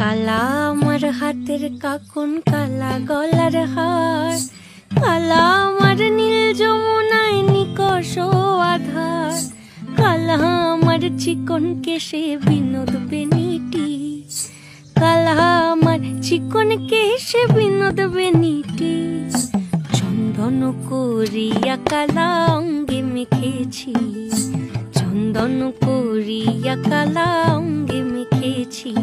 কালা আমার হাতের কাকুন, কালা গলার হার, কালা আমার নীল যমুনায় নিকষ আধার, কালা আমার চিকন কেশে বিনোদ বেনিটি, কালা আমার চিকন কেশে বিনোদ বেনিটি। চন্দন করিয়া কালা অঙ্গে মেখেছি, চন্দন করিয়া কালা অঙ্গে মেখেছি।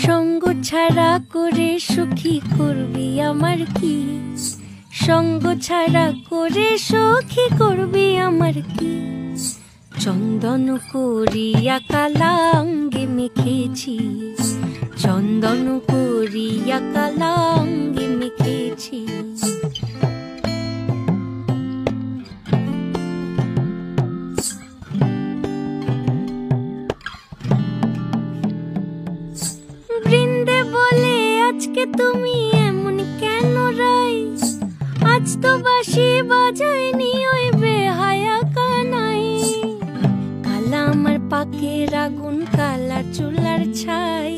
সঙ্গ ছাড়া করে সুখী করবি আমার কি, সঙ্গ ছাড়া করে সুখী করবি আমার কি। চন্দন করিয়া কালা অঙ্গে মেখেছি, চন্দন করিয়া কালা অঙ্গে মেখেছি। বৃন্দে বলে আজকে তুমি এমন কেন রাই, আজ তো বাঁশি বাজায়নি ওই বেহায়া কানাই। কালা আমার পাকের আগুন, কালা চুলার ছাই,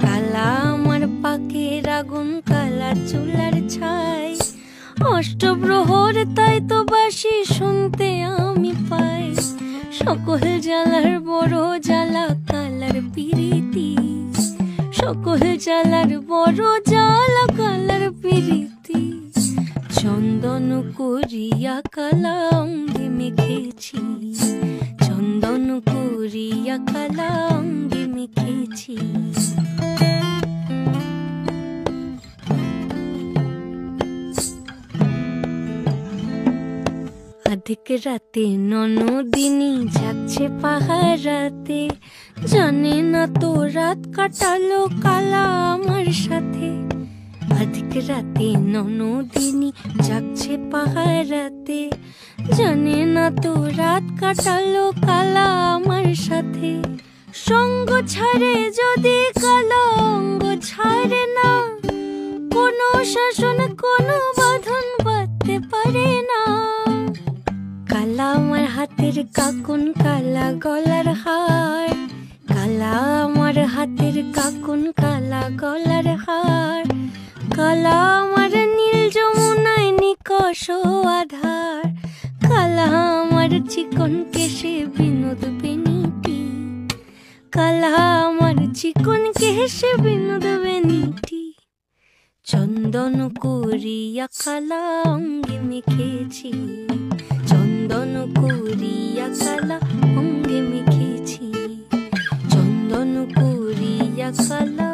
কালা আমার পাকের আগুন, কালা চুলার ছাই। অষ্টপ্রহর তাই তো বাঁশি শুনতে আমি পাই, সকল জ্বালার বড় জ্বালা কালার পিরিতি, সকল জ্বালার বড় জ্বালা কালার পিরিতি। চন্দন করিয়া কালা অঙ্গে মেখেছি, চন্দন করিয়া কালা অঙ্গে মেখেছি। আধিক রাতে ননদিনী যাচ্ছে পাহারাতে, জানে না তো রাত কাটালো কালা আমার সাথে। আধিক রাতে ননদিনী যাচ্ছে পাহারাতে, জানে না তো রাত কাটালো কালা আমার সাথে। সঙ্গ ছাড়ে যদি কালা অঙ্গ ছাড়ে না, কোনো শাসন কোনো বাঁধন বাঁধতে পারে না। কালা আমার হাতের কাকুন, কালা গলার হার, কালা আমার হাতের কাকুন, কালা গলার হার, কালা আমার নীল যমুনায় নিকষ আধার, কালা আমার চিকন কেশে বিনোদ বেনিটি, কালা আমার চিকন কেশে বিনোদ বেনিটি। চন্দন করিয়া কালা অঙ্গে মেখেছি, চন্দন করিয়া কালা অঙ্গে মেখেছি, চন্দন করিয়া কালা